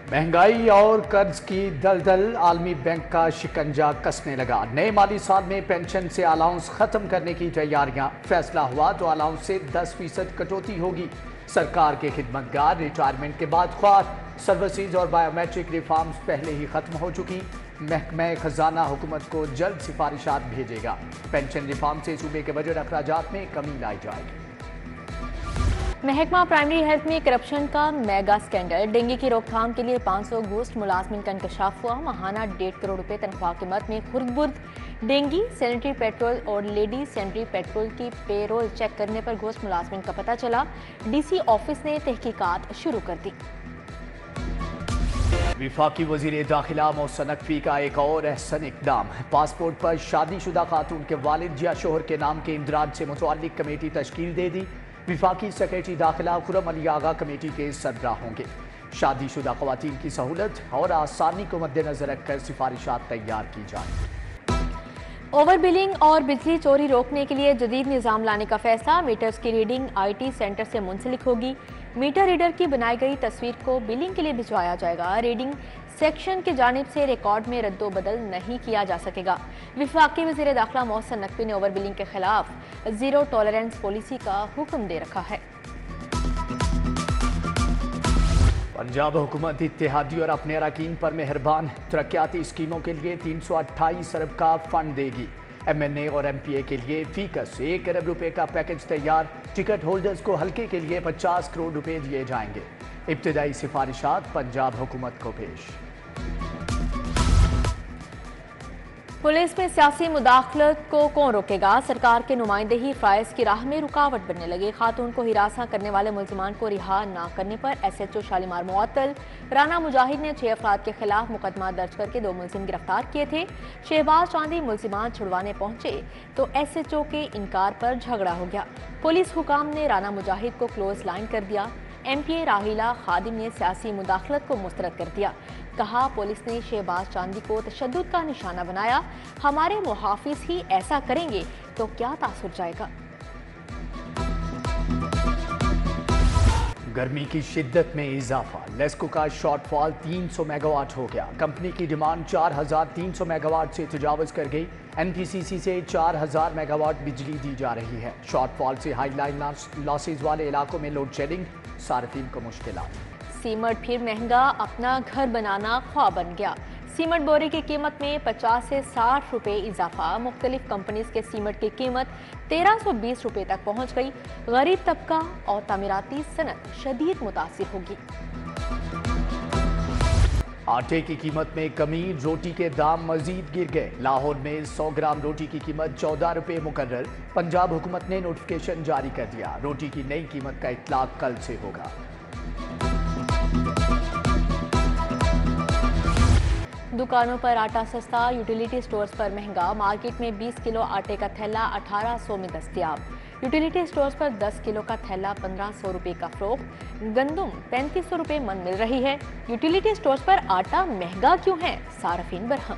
महंगाई और कर्ज की दलदल आलमी बैंक का शिकंजा कसने लगा। नए माली साल में पेंशन से अलाउंस खत्म करने की तैयारियां। फैसला हुआ तो अलाउंस से 10% कटौती होगी। सरकार के खिदमतगार रिटायरमेंट के बाद ख्वार। सर्विसेज और बायोमेट्रिक रिफॉर्म्स पहले ही खत्म हो चुकी। महकमा खजाना हुकूमत को जल्द सिफारिशात भेजेगा। पेंशन रिफॉर्म से सूबे के बजट अखराजात में कमी लाई जाएगी। महकमा प्राइमरी हेल्थ में करप्शन का मेगा स्कैंडल। डेंगू की रोकथाम के लिए 500 घोस्ट मुलाजमिन का इंकशाफ हुआ। माहाना 1.5 करोड़ रुपए तनख्वाह की मद में खुर्द-बुर्द डेंगी, सैनिटरी पेट्रोल और लेडी सैनिटरी पेट्रोल की पेरोल चेक करने पर घोस्ट मुलाजमिन का पता चला। डीसी ऑफिस ने तहकीकात शुरू कर दी। विफाकी वजीर दाखिला मोहसिन नकवी का एक और अहसन इकदाम। पासपोर्ट पर शादीशुदा खातून के वालिद या शोहर के नाम के इंदराज से मुतअल्लिक कमेटी तश्कील दे दी। विफाकी सेक्रेटरी दाखिला खुरम अली आगा कमेटी के सरबराह होंगे। शादीशुदा खवातीन की सहूलत और आसानी को मद्देनजर रखकर सिफारिशात तैयार की जाए। ओवर बिलिंग और बिजली चोरी रोकने के लिए जदीद निज़ाम लाने का फैसला। मीटर्स की रीडिंग IT सेंटर से मुंसलिक होगी। मीटर रीडर की बनाई गई तस्वीर को बिलिंग के लिए भिजवाया जाएगा। रीडिंग सेक्शन की जानिब से रिकॉर्ड में रद्दो बदल नहीं किया जा सकेगा। विफाकी वज़ीर दाखिला मोहसिन नकवी ने ओवर बिलिंग के खिलाफ जीरो टॉलरेंस पॉलिसी का हुक्म दे रखा है। पंजाब हुकूमत इत्तेहादी और अपने अरकान पर मेहरबान। तरक्याती स्कीमों के लिए 328 अरब का फंड देगी। MNA और MPA के लिए फीकस 1 अरब रुपए का पैकेज तैयार। टिकट होल्डर्स को हल्के के लिए 50 करोड़ रुपए दिए जाएंगे। इब्तदाई सिफारिशात पंजाब हुकूमत को पेश। पुलिस में सियासी मुदाखलत को कौन रोकेगा? सरकार के नुमाइंदे ही फायज की राह में रुकावट बनने लगे। खातून को हिरासा करने वाले मुल्जिमान को रिहा न करने पर SHO शालीमार मुअत्तल। राना मुजाहिद ने 6 अफराद के खिलाफ मुकदमा दर्ज करके 2 मुल्जिम गिरफ्तार किए थे। शहबाज चांदी मुल्जिमान छुड़वाने पहुंचे तो SHO के इनकार पर झगड़ा हो गया। पुलिस हुकाम ने राना मुजाहिद को क्लोज लाइन कर दिया। MPA राहिला खादिम ने सियासी मुदाखलत को मुस्तरद कर दिया। कहा, पुलिस ने शहबाज चांदी को तशद्दुद का निशाना बनाया। हमारे मुहाफिज ही ऐसा करेंगे तो क्या तासुर जाएगा। गर्मी की शिद्दत में इजाफा। लेस्को का शॉर्टफॉल 300 मेगावाट हो गया। कंपनी की डिमांड 4300 मेगावाट से तजावज कर गई। NPCC से 4000 मेगावाट बिजली दी जा रही है। शॉर्टफॉल से हाई लाइन लॉसेज वाले इलाकों में लोड शेडिंग, सार्फिन को मुश्किलात। सीमेंट फिर महंगा, अपना घर बनाना ख्वाब बन गया। सीमेंट बोरे की कीमत में 50 से 60 रुपए इजाफा। मुख्तलिफ कंपनीज के सीमेंट की कीमत 1320 रुपए तक पहुंच गई। गरीब तबका और तामीराती सनत शदीद मुतासिर होगी। आटे की कीमत में कमी, रोटी के दाम मजीद गिर गए। लाहौर में 100 ग्राम रोटी की कीमत 14 रुपए मुकर्रर। पंजाब हुकूमत ने नोटिफिकेशन जारी कर दिया। रोटी की नई कीमत का इतलाक कल से होगा। दुकानों पर आटा सस्ता, यूटिलिटी स्टोर्स पर महंगा। मार्केट में 20 किलो आटे का थैला 1800 में दस्तयाब। यूटिलिटी स्टोर्स पर 10 किलो का थैला 1500 रुपए का फरोख्त। गंदुम 3500 रुपए मन मिल रही है। यूटिलिटी स्टोर्स पर आटा महंगा क्यों है? सार्फिन बरहम।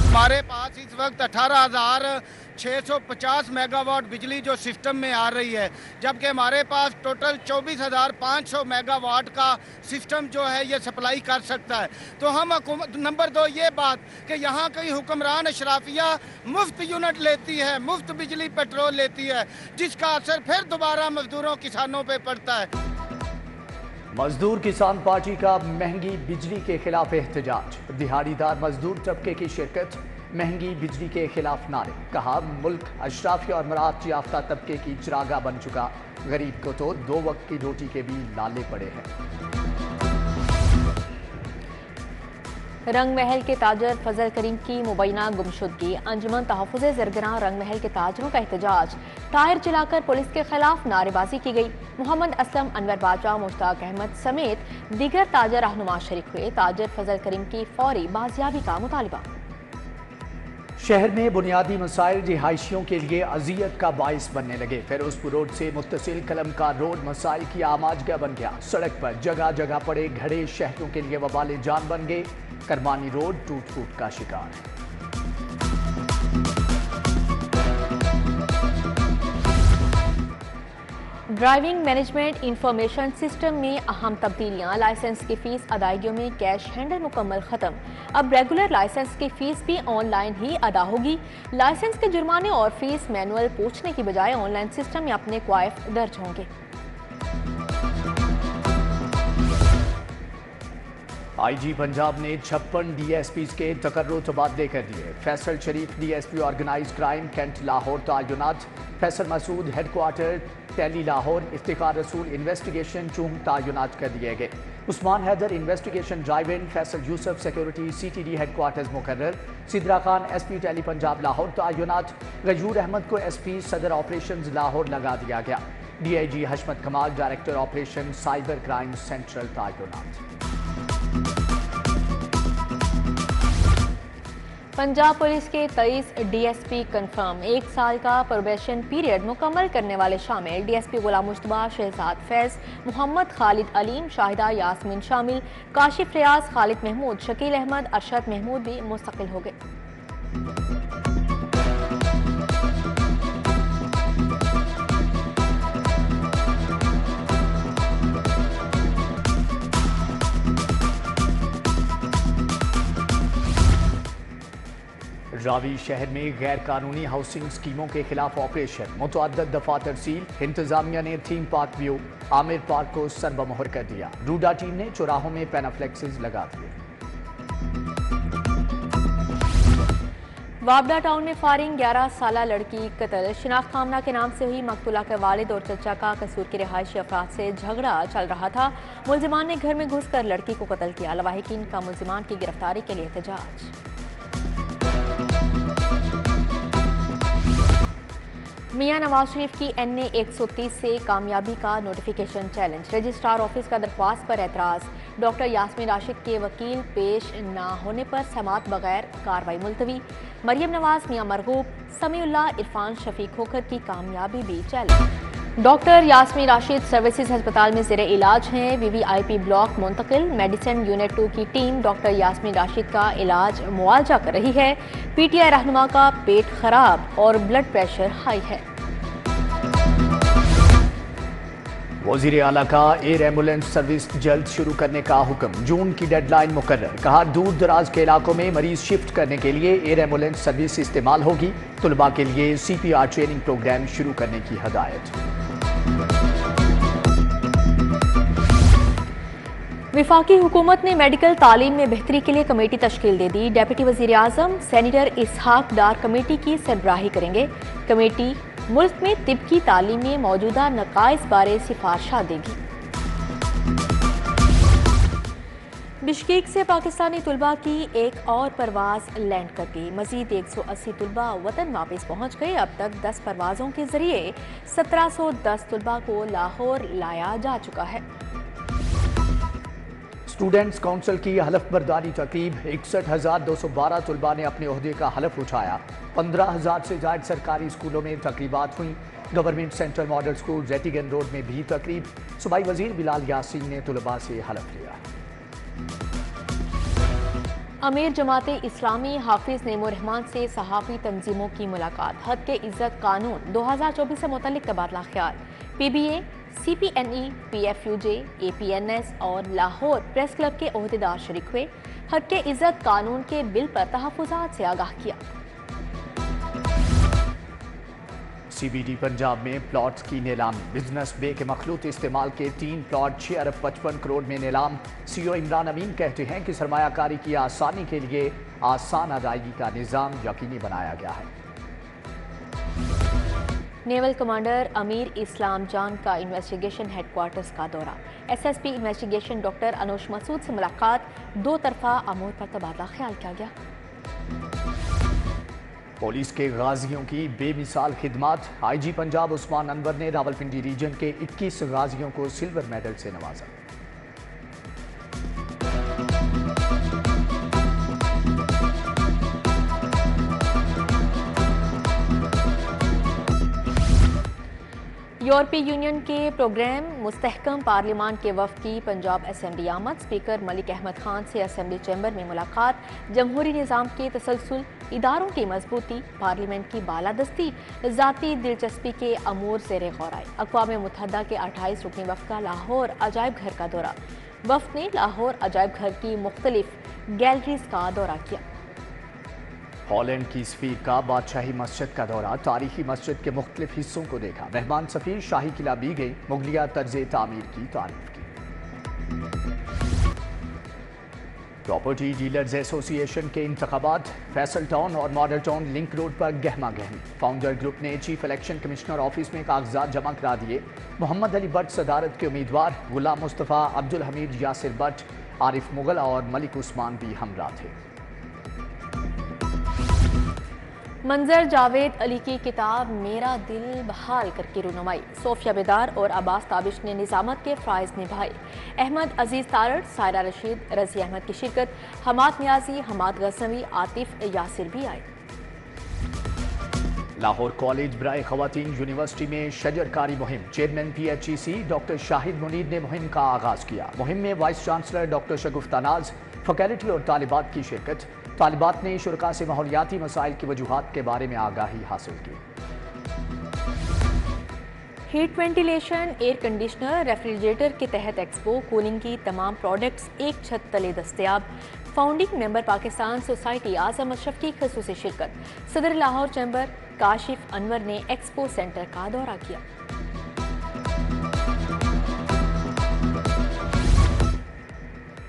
हमारे पास इस वक्त 18,650 मेगावाट बिजली जो सिस्टम में आ रही है, जबकि हमारे पास टोटल 24,500 मेगावाट का सिस्टम जो है ये सप्लाई कर सकता है। तो हम नंबर 2 ये बात कि यहाँ कई हुक्मरान अशराफिया मुफ्त यूनिट लेती है, मुफ्त बिजली पेट्रोल लेती है, जिसका असर फिर दोबारा मजदूरों किसानों पे पड़ता है। मजदूर किसान पार्टी का महंगी बिजली के खिलाफ एहतजाज। दिहाड़ीदार मजदूर तबके की शिरकत। महंगी बिजली के खिलाफ नारे। कहा, मुल्क अशराफी और मराहत याफ्ता तबके की चिरागा बन चुका। गरीब को तो 2 वक्त की रोटी के भी लाले पड़े हैं। रंग महल के ताजर फजल करीम की मुबैना गुमशुदगी। अंजुमन तहफ़्फ़ुज़े ज़रगरा रंग महल के ताजरों का एहतजाज। टायर जलाकर पुलिस के खिलाफ नारेबाजी की गई। मोहम्मद असलम, अनवर बाजा, मुश्ताक अहमद समेत दीगर ताजर रहनुमा शरीक हुए। ताजर फजल करीम की फौरी बाजियाबी का मुतालबा। शहर में बुनियादी मसाइल रिहायशियों के लिए अजियत का बाइस बनने लगे। फिरोजपुर रोड से मुत्तसिल कलमकार रोड मसाइल की आमाजगा बन गया। सड़क पर जगह जगह पड़े घड़े शहरों के लिए वबाले जान बन गए। करमानी रोड टूट फूट का शिकार है। ड्राइविंग मैनेजमेंट इंफॉर्मेशन सिस्टम में अहम तब्दीलियां, लाइसेंस की फीस अदायगियों में कैश हैंडल मुकम्मल खत्म। अब रेगुलर लाइसेंस की फीस भी ऑनलाइन ही अदा होगी। लाइसेंस के जुर्माने और फीस मैनुअल पूछने की बजाय ऑनलाइन सिस्टम में अपने क्वाइफ दर्ज होंगे। आईजी पंजाब ने 56 डीएसपीज के तकर्रो तबादले कर दिए। Faisal Sharif DSP organised crime cantt Lahore तायुनात, फैसल मसूद हेडक्वार्टर टेली लाहौर, इफ्तिखार रसूल इन्वेस्टिगेशन चूंग तायुनात कर दिए गए। उस्मान हैदर इन्वेस्टिगेशन ड्राइव इन, Faisal Yousuf security CTD headquarters मुकर्रर, सिद्रा खान एसपी टेली पंजाब लाहौर तायुनात, गयूर अहमद को एसपी सदर ऑपरेशंस लाहौर लगा दिया गया। DIG Hashmat Kamal director operation cyber crime central तायुनात। पंजाब पुलिस के 23 डीएसपी कंफर्म, 1 साल का प्रोबेशन पीरियड मुकम्मल करने वाले शामिल। डीएसपी गुलाम मुस्तफा, शहजाद फैज, मोहम्मद खालिद अलीम, शाहिदा यास्मीन शामिल, काशिफ रियाज, खालिद महमूद, शकील अहमद, अरशद महमूद भी मुस्तकिल हो गए। रावी शहर में गैर कानूनी हाउसिंग स्कीमों के खिलाफ ऑपरेशन, मुतअद्दिद दफा तरसील। इंतजामिया ने theme park view, Aamir park को सरबमोहर कर दिया। रूडा टीम ने चौराहों में पैनाफ्लेक्सेस लगा दिए। वाबडा टाउन में फायरिंग, 11 साला लड़की कत्ल। शिनाख्त खामना के नाम से हुई मकतूला के वालिद और चचा का कसूर के रिहायशी अफराद से झगड़ा चल रहा था। मुलजिमान ने घर में घुसकर लड़की को कत्ल किया। लवाहिकीन का मुलजिमान की गिरफ्तारी के लिए एहतजाज। मियां नवाज शरीफ की NA 130 से कामयाबी का नोटिफिकेशन चैलेंज। रजिस्ट्रार ऑफिस का दरख्वास्त पर एतराज। डॉक्टर यास्मीन राशिद के वकील पेश न होने पर समात बगैर कार्रवाई मुलतवी। मरियम नवाज, मियां मरगूब, समीउल्लाह, इरफान शफीक होकर की कामयाबी भी challenge. Doctor Yasmeen Rashid services अस्पताल में ज़ेरे इलाज हैं। VVIP ब्लॉक मुंतकिल। मेडिसिन यूनिट 2 की टीम डॉक्टर यास्मीन राशिद का इलाज मुआवजा कर रही है। PTI रहनुमा का पेट खराब और ब्लड प्रेशर हाई है। वज़ीर आला का एयर एम्बुलेंस सर्विस जल्द शुरू करने का हुक्म। जून की डेडलाइन मुकर्रर। कहा दूर दराज के इलाकों में मरीज शिफ्ट करने के लिए एयर एम्बुलेंस सर्विस इस्तेमाल होगी। तुलबा के लिए CPR ट्रेनिंग प्रोग्राम शुरू करने की हदायत। विफाकी हुकूमत ने मेडिकल तालीम में बेहतरी के लिए कमेटी तश्कील दे दी। डेप्यूटी वज़ीर आज़म सेनेटर इसहाक डार कमेटी की सरबराही करेंगे। कमेटी मुल्क में तिब की तालीम में मौजूदा नकाइस बारे सिफारिशा देगी। बिश्केक से पाकिस्तानी तुलबा की एक और परवाज लैंड कर गई। मजीद 180 तुलबा वतन वापस पहुंच गए। अब तक 10 परवाजों के जरिए 1710 तुलबा को लाहौर लाया जा चुका है। स्टूडेंट्स काउंसिल की हलफ बर्दारी तकरीब। 61,212 तुलबा ने अपने ओहदे का हलफ उठाया। 15,000 से ज्यादा सरकारी स्कूलों में तकरीबात हुई। Government central model school Rattigan road में भी तकरीब। सूबाई वजीर बिलाल यासीन ने तुलबा से हलफ लिया। अमीर जमाते इस्लामी हाफिज नेमो रहमान से सहाफ़ी तंजीमों की मुलाकात। हद के इज्जत कानून 2024 से मुतल्लिक तबादला ख्याल। PBA, CPNE, PFUJ, APNS और लाहौर प्रेस क्लब के ओहदेदार शरीक हुए। हक के इज्जत कानून के बिल पर तहफ़्फ़ुज़ात से आगाह किया। CBD पंजाब में प्लॉट्स की नीलामी। बिजनेस बे के मखलूत इस्तेमाल के 3 प्लॉट 6 अरब 55 करोड़ में नीलाम। CEO इमरान अमीन कहते हैं कि सरमायाकारी की आसानी के लिए आसान अदायगी का निज़ाम यकीनी बनाया गया है। नेवल कमांडर अमीर इस्लाम जान का इन्वेस्टिगेशन हेडक्वार्टर्स का दौरा। SSP इन्वेस्टिगेशन डॉक्टर अनुश मसूद से मुलाकात। 2 तरफा अमूर पर तबादला ख्याल किया गया। पुलिस के गाजियों की बेमिसाल खिदमत। IG पंजाब उस्मान अनवर ने रावलपिंडी रीजन के 21 गाजियों को सिल्वर मेडल से नवाजा। یورپی یونین کے پروگرام مستحکم پارلیمان کے وفد کی پنجاب اسمبلی آمد، اسپیکر ملک احمد خان سے اسمبلی چیمبر میں ملاقات، جمہوری نظام کے تسلسل، اداروں کی مضبوطی، پارلیمنٹ کی بالادستی، ذاتی دلچسپی کے امور زیر غور آئے۔ اقوام متحدہ کے 28 رکنی وفد کا لاہور عجائب گھر کا دورہ، وفد نے لاہور عجائب گھر کی مختلف گیلریز کا دورہ کیا۔ ہالینڈ کی سفیر کا بادشاہی مسجد کا دورہ، تاریخی مسجد کے مختلف حصوں کو دیکھا، مہمان سفیر شاہی قلعہ بھی گئی، مغلیہ طرز تعمیر کی تعریف کی۔ پراپرٹی ڈیلرز ایسوسی ایشن کے انتخابات، فیصل ٹاؤن اور ماڈل ٹاؤن لنک روڈ پر گہما گہمی، فاؤنڈر گروپ نے چیف الیکشن کمشنر آفس میں کاغذات جمع کرا دیے، محمد علی بٹ صدارت کے امیدوار، غلام مصطفیٰ، عبدالحمید یاسر بٹ، عارف مغل اور ملک عثمان بھی ہمراہ تھے۔ منظر جاوید علی کی کتاب میرا دل بحال کر کے رونمائی، صوفیہ بیدار اور عباس تابش نے نظامت کے فرائض نبھائے، احمد عزیز تارڑ، سائرہ رشید، رضی احمد کی شرکت، حماد نیازی، حماد غزنوی، عاطف یاسر بھی آئے۔ لاہور کالج برائے خواتین یونیورسٹی میں شجر کاری مہم، chairman P H E C doctor شاہد منیر نے مہم کا آغاز کیا، مہم میں وائس چانسلر ڈاکٹر شگفتہ ناز، فیکلٹی اور طالبات کی شرکت، طالبات نے شرکاء سے ماحولیاتی مسائل کی وجوہات کے بارے میں آگاہی حاصل کی۔ Heat ventilation, air conditioner, refrigerator کے تحت ایکسپو، کولنگ کی تمام پروڈکٹس ایک چھت تلے دستیاب، فاؤنڈنگ ممبر پاکستان سوسائٹی اعظم اشرف کی خصوصی شرکت، صدر لاہور چیمبر کاشف انور نے ایکسپو سینٹر کا دورہ کیا۔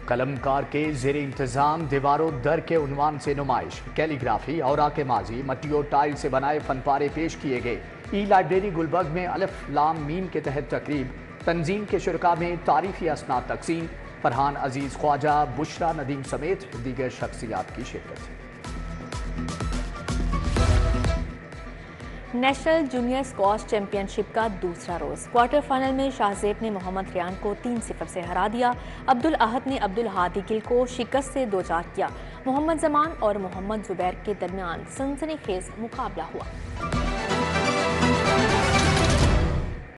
قلم کار کے زیر انتظام دیوار و در کے عنوان سے نمائش، کیلی گرافی، اوراق ماضی، مٹی اور ٹائل سے بنائے فن پارے پیش کیے گئے۔ ای لائبریری گلبرگ میں الف لام میم کے تحت تقریب، تنظیم کے شرکاء میں تعریفی اسناد تقسیم، فرحان عزیز خواجہ، بشرا ندیم سمیت دیگر شخصیات کی شرکت۔ نیشنل جونیئر اسکواش چیمپئن شپ کا دوسرا روز، کوارٹر فائنل میں شاہ زیب نے محمد ریان کو 3-0 سے ہرا دیا، عبدالاحد نے عبدالہادی گل کو شکست سے 2-4 کیا، محمد زمان اور محمد زبیر کے درمیان سنسنی خیز مقابلہ ہوا۔